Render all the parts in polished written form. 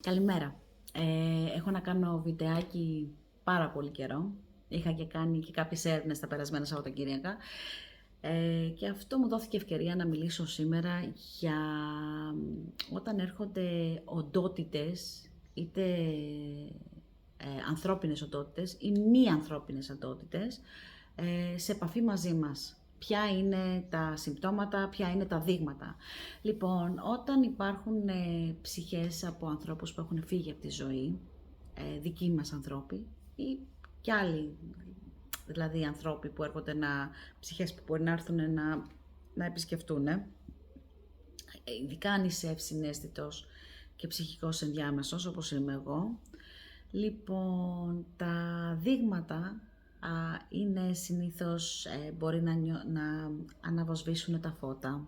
Καλημέρα. Έχω να κάνω βιντεάκι πάρα πολύ καιρό. Είχα και κάνει και κάποιες έρευνες τα περασμένα Σαββατοκύριακα. Και αυτό μου δόθηκε ευκαιρία να μιλήσω σήμερα για όταν έρχονται οντότητες, είτε ανθρώπινες οντότητες ή μη ανθρώπινες οντότητες, σε επαφή μαζί μας. Ποια είναι τα συμπτώματα, ποια είναι τα δείγματα. Λοιπόν, όταν υπάρχουν ψυχές από ανθρώπους που έχουν φύγει από τη ζωή, δικοί μας ανθρώποι ή κι άλλοι, δηλαδή άνθρωποι που έρχονται ψυχές που μπορεί να έρθουν να επισκεφτούν, ειδικά αν είσαι ευσυναίσθητος και ψυχικός ενδιάμεσος, όπως είμαι εγώ. Λοιπόν, τα δείγματα είναι συνήθως, μπορεί να αναβοσβήσουν τα φώτα,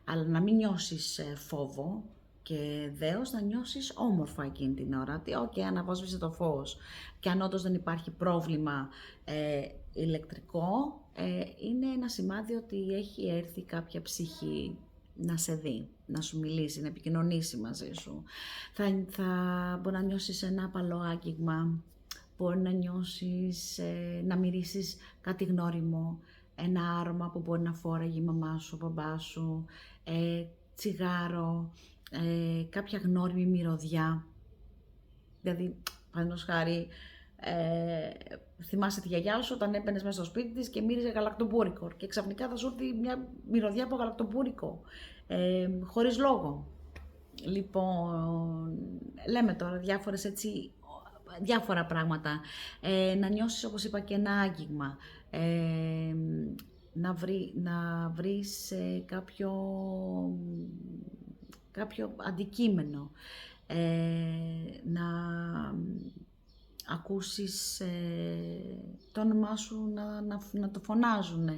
αλλά να μην νιώσεις φόβο και δέος, να νιώσεις όμορφα εκείνη την ώρα. Ότι αναβόσβησε το φως και αν όντως δεν υπάρχει πρόβλημα ηλεκτρικό, είναι ένα σημάδι ότι έχει έρθει κάποια ψυχή να σε δει, να σου μιλήσει, να επικοινωνήσει μαζί σου. Μπορεί να νιώσεις ένα απαλό άγγιγμα, μπορεί να νιώσεις, να μυρίσεις κάτι γνώριμο, ένα άρωμα που μπορεί να φόραγε η μαμά σου, ο μπαμπάς σου, τσιγάρο, κάποια γνώριμη μυρωδιά. Δηλαδή, παραδείγματος χάρη, θυμάσαι τη γιαγιά σου όταν έμπαινες μέσα στο σπίτι της και μύριζε γαλακτομπούρικο και ξαφνικά θα σου έρθει μια μυρωδιά από γαλακτομπούρικο, χωρίς λόγο. Λοιπόν, λέμε τώρα διάφορα πράγματα. Να νιώσεις, όπως είπα, και ένα άγγιγμα. Να βρεις κάποιο αντικείμενο. Να ακούσεις το όνομά σου να το φωνάζουν.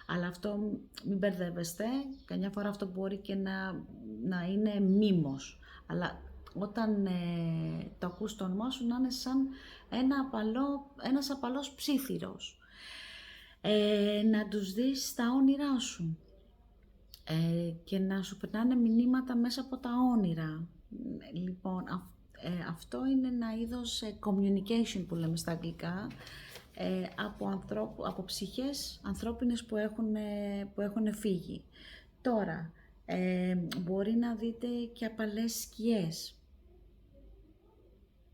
Αλλά αυτό μην μπερδεύεστε, καμιά φορά αυτό μπορεί και να είναι μίμος. Αλλά όταν το ακούς το όνομά σου να είναι σαν ένας απαλός ψίθυρος. Να τους δεις στα όνειρά σου και να σου περνάνε μηνύματα μέσα από τα όνειρα. Λοιπόν, αυτό είναι ένα είδος communication που λέμε στα αγγλικά, από ψυχές ανθρώπινες που έχουν φύγει. Τώρα, μπορεί να δείτε και απαλές σκιές,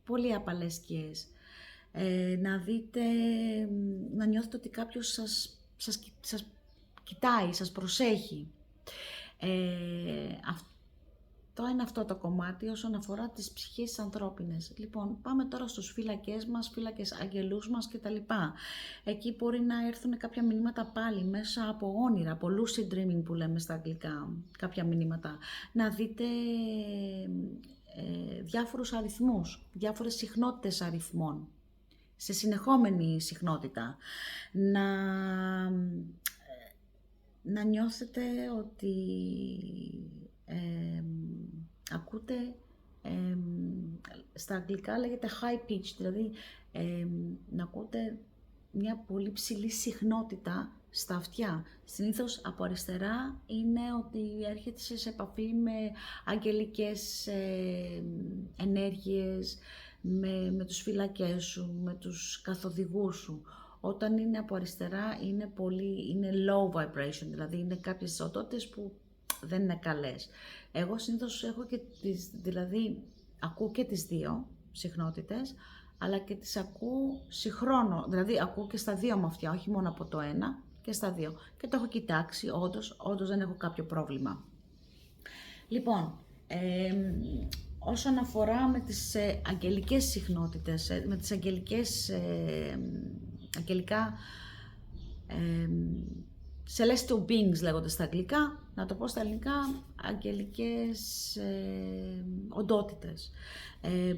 πολύ απαλές σκιές. Να νιώθετε ότι κάποιος σας κοιτάει, σας προσέχει. Αυτό είναι αυτό το κομμάτι όσον αφορά τις ψυχές ανθρώπινες. Λοιπόν, πάμε τώρα στους φύλακες μας, φύλακες αγγελούς μας κτλ. Εκεί μπορεί να έρθουν κάποια μηνύματα πάλι μέσα από όνειρα, από lucid dreaming που λέμε στα αγγλικά, κάποια μηνύματα. Να δείτε διάφορους αριθμούς, διάφορες συχνότητες αριθμών, σε συνεχόμενη συχνότητα. Να νιώθετε ότι ακούτε, στα αγγλικά λέγεται high pitch, δηλαδή να ακούτε μια πολύ ψηλή συχνότητα στα αυτιά. Συνήθως από αριστερά είναι ότι έρχεται σε επαφή με αγγελικές ενέργειες, με τους φύλακές σου, με τους καθοδηγούς σου. Όταν είναι από αριστερά είναι low vibration, δηλαδή είναι κάποιες οντότητες που δεν είναι καλές. Εγώ συνήθως έχω ακούω και τις δύο συχνότητες, αλλά και τις ακούω συγχρόνω, δηλαδή ακούω και στα δύο με αυτιά, όχι μόνο από το ένα, και στα δύο. Και το έχω κοιτάξει, όντως δεν έχω κάποιο πρόβλημα. Λοιπόν, όσον αφορά με τις αγγελικές συχνότητες, με τις αγγελικά celestial beings λέγονται στα αγγλικά, να το πω στα ελληνικά, αγγελικές οντότητες.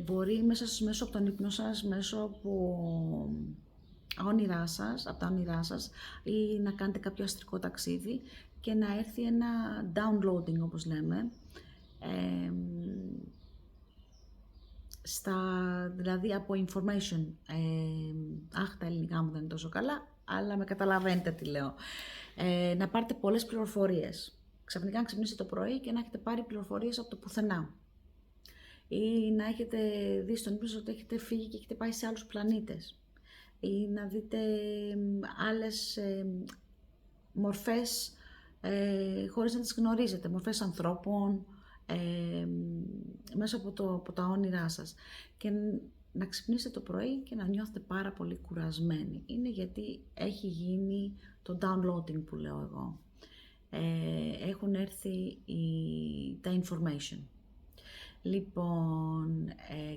Μπορεί μέσω από τον ύπνο σας, μέσω από από τα όνειρά σας, ή να κάνετε κάποιο αστρικό ταξίδι και να έρθει ένα downloading, όπως λέμε, δηλαδή από information. Τα ελληνικά μου δεν είναι τόσο καλά, αλλά με καταλαβαίνετε τι λέω. Να πάρετε πολλές πληροφορίες. Ξαφνικά να ξυπνήσετε το πρωί και να έχετε πάρει πληροφορίες από το πουθενά. ή να έχετε δει στον ύπνο ότι έχετε φύγει και έχετε πάει σε άλλους πλανήτες, ή να δείτε άλλες μορφές χωρίς να τις γνωρίζετε, μορφές ανθρώπων, μέσα από τα όνειρά σας. Και να ξυπνήσετε το πρωί και να νιώθετε πάρα πολύ κουρασμένοι. Είναι γιατί έχει γίνει το downloading που λέω εγώ. Έχουν έρθει τα information. Λοιπόν,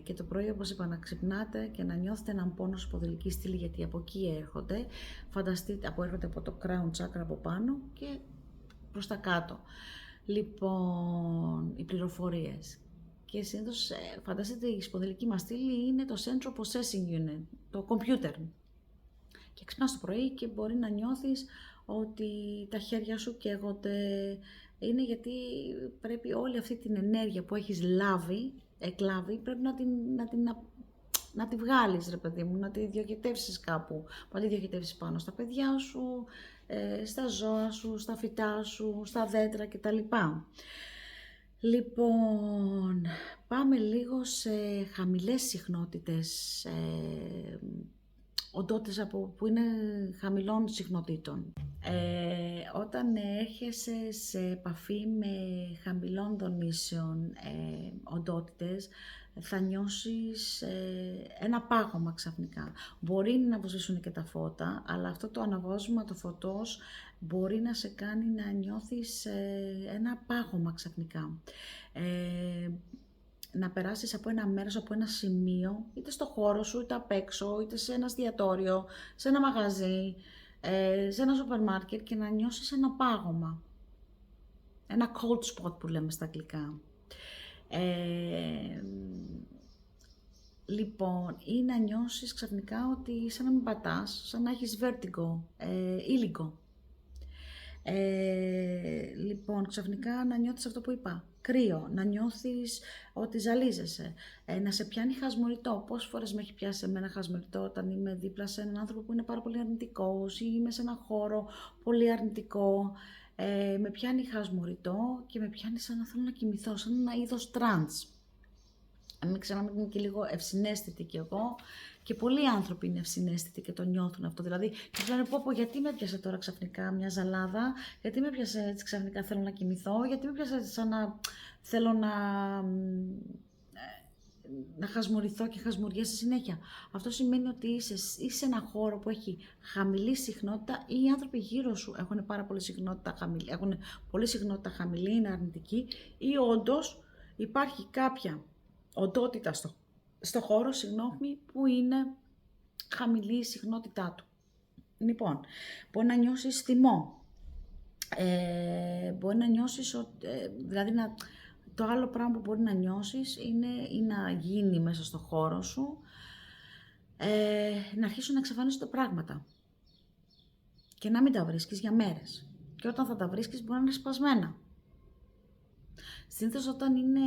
και το πρωί, όπως είπα, να ξυπνάτε και να νιώθετε έναν πόνο σπονδυλική στήλη, γιατί από εκεί έρχονται. Φανταστείτε, έρχονται από το crown chakra από πάνω και προς τα κάτω. Λοιπόν, οι πληροφορίες. Και συνήθως, φανταστείτε, η σπονδυλική μας στήλη είναι το Central Processing Unit, το computer. Και ξυπνάς το πρωί και μπορεί να νιώθεις ότι τα χέρια σου καίγονται. Είναι γιατί πρέπει όλη αυτή την ενέργεια που έχεις εκλάβει, πρέπει να τη βγάλεις, ρε παιδί μου, να τη διοχετεύσεις κάπου. Να τη διοχετεύσεις πάνω στα παιδιά σου, στα ζώα σου, στα φυτά σου, στα δέντρα κτλ. Λοιπόν, πάμε λίγο σε χαμηλές συχνότητες, οντότητες που είναι χαμηλών συχνοτήτων. Όταν έρχεσαι σε επαφή με χαμηλών δονήσεων οντότητες, θα νιώσεις ένα πάγωμα ξαφνικά. Μπορεί να βοηθήσουν και τα φώτα, αλλά αυτό το αναβόσβημα το φωτός μπορεί να σε κάνει να νιώθεις ένα πάγωμα ξαφνικά. Να περάσεις από ένα μέρος, από ένα σημείο, είτε στο χώρο σου, είτε απ' έξω, είτε σε ένα εστιατόριο, σε ένα μαγαζί, σε ένα σούπερ μάρκετ και να νιώσεις ένα πάγωμα. Ένα cold spot που λέμε στα αγγλικά. Λοιπόν, ή να νιώσεις ξαφνικά ότι σαν να μην πατάς, σαν να έχεις vertigo, ήλιγκο. Λοιπόν, ξαφνικά να νιώθεις αυτό που είπα, κρύο, να νιώθεις ότι ζαλίζεσαι, να σε πιάνει χασμουριτό. Πόσες φορές με έχει πιάσει εμένα χασμουριτό όταν είμαι δίπλα σε έναν άνθρωπο που είναι πάρα πολύ αρνητικός ή είμαι σε έναν χώρο πολύ αρνητικό. Με πιάνει χασμουριτό και με πιάνει σαν να θέλω να κοιμηθώ, σαν ένα είδος τρανς. Μην ξεχνάμε ότι είμαι και λίγο ευσυναίσθητη κι εγώ, και πολλοί άνθρωποι είναι ευσυναίσθητοι και το νιώθουν αυτό. Δηλαδή, και λένε πω, γιατί με πιάσε τώρα ξαφνικά μια ζαλάδα, γιατί με πιάσε έτσι ξαφνικά θέλω να κοιμηθώ, γιατί με πιάσε έτσι σαν να θέλω να χασμουριθώ και χασμουριέσαι συνέχεια. Αυτό σημαίνει ότι είσαι σε ένα χώρο που έχει χαμηλή συχνότητα ή οι άνθρωποι γύρω σου έχουν πάρα πολύ συχνότητα χαμηλή, έχουν πολύ συχνότητα χαμηλή, είναι αρνητική, ή όντως υπάρχει κάποια οντότητα στο χώρο, που είναι χαμηλή η συχνότητά του. Λοιπόν, μπορεί να νιώσεις θυμό, μπορεί να νιώσεις, δηλαδή το άλλο πράγμα που μπορεί να νιώσεις είναι ή να γίνει μέσα στο χώρο σου, να αρχίσουν να εξαφανίζονται πράγματα και να μην τα βρίσκεις για μέρες. Και όταν θα τα βρίσκεις μπορεί να είναι σπασμένα. Συνήθως όταν είναι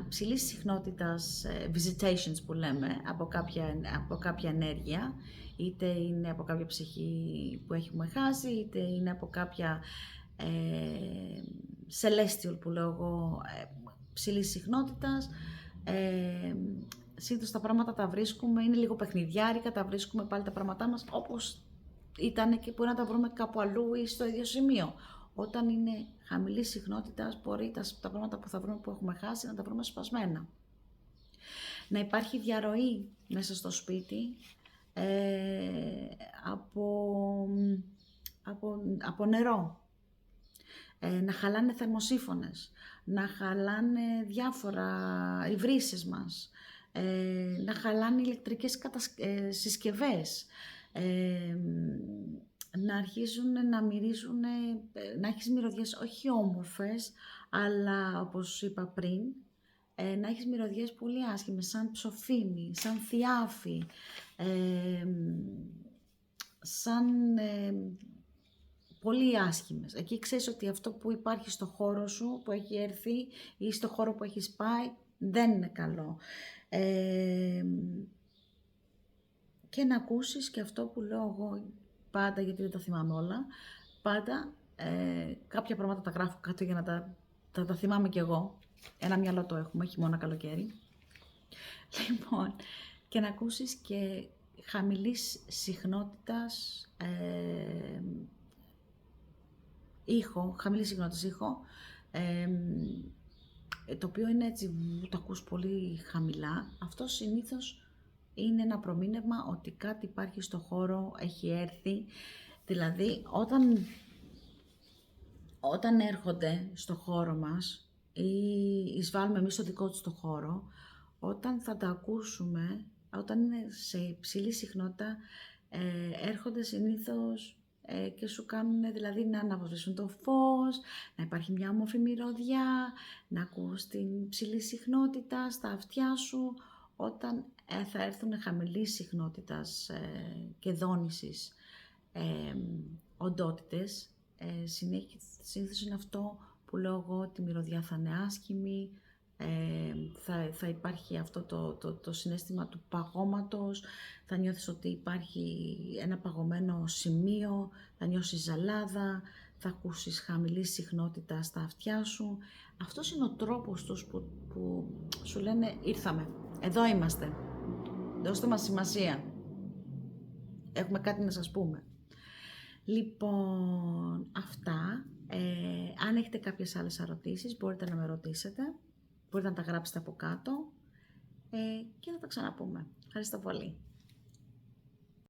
ψηλής συχνότητας visitations που λέμε από κάποια ενέργεια, είτε είναι από κάποια ψυχή που έχουμε χάσει, είτε είναι από κάποια celestial που λέω εγώ, ψηλής συχνότητας, συνήθως τα πράγματα τα βρίσκουμε, είναι λίγο παιχνιδιάρικα, τα βρίσκουμε πάλι τα πράγματά μας όπως ήταν και μπορεί να τα βρούμε κάπου αλλού ή στο ίδιο σημείο. Όταν είναι χαμηλή συχνότητα, μπορεί τα πράγματα που θα βρούμε που έχουμε χάσει να τα βρούμε σπασμένα. Να υπάρχει διαρροή μέσα στο σπίτι από νερό. Να χαλάνε θερμοσύφωνες, να χαλάνε οι βρύσες μας, να χαλάνε ηλεκτρικές συσκευές, να αρχίζουν να μυρίζουν, να έχεις μυρωδιές όχι όμορφες, αλλά όπως είπα πριν, να έχεις μυρωδιές πολύ άσχημες, σαν ψοφίμι, σαν θιάφι, σαν πολύ άσχημες. Εκεί ξέρεις ότι αυτό που υπάρχει στο χώρο σου, που έχει έρθει ή στο χώρο που έχεις πάει, δεν είναι καλό. Και να ακούσεις και αυτό που λέω εγώ πάντα, γιατί δεν τα θυμάμαι όλα, πάντα κάποια πράγματα τα γράφω κάτω για να τα θυμάμαι κι εγώ. Ένα μυαλό το έχουμε, χειμώνα, καλοκαίρι. Λοιπόν, και να ακούσεις και χαμηλής συχνότητας ήχο, χαμηλής συχνότητας ήχο, το οποίο είναι έτσι, το ακούς πολύ χαμηλά. Αυτό συνήθως είναι ένα προμήνευμα ότι κάτι υπάρχει στο χώρο, έχει έρθει. Δηλαδή, όταν έρχονται στο χώρο μας ή εισβάλλουμε εμείς στο δικό τους το χώρο, όταν θα τα ακούσουμε, όταν είναι σε υψηλή συχνότητα, έρχονται συνήθως και σου κάνουν δηλαδή να αναβοσβήσουν το φως, να υπάρχει μια όμορφη μυρωδιά, να ακούς την ψηλή συχνότητα στα αυτιά σου. Όταν θα έρθουν χαμηλής συχνότητας και δόνησης οντότητες, συνήθως είναι αυτό που λέω εγώ, ότι η μυρωδιά θα είναι άσχημη, θα υπάρχει αυτό το συναίσθημα του παγώματος, θα νιώθεις ότι υπάρχει ένα παγωμένο σημείο, θα νιώσεις ζαλάδα, θα ακούσεις χαμηλή συχνότητα στα αυτιά σου. Αυτός είναι ο τρόπος τους που σου λένε ήρθαμε, εδώ είμαστε, δώστε μας σημασία, έχουμε κάτι να σας πούμε. Λοιπόν, αυτά. Αν έχετε κάποιες άλλες ερωτήσεις, μπορείτε να με ρωτήσετε. Μπορείτε να τα γράψετε από κάτω και θα τα ξαναπούμε. Ευχαριστώ πολύ.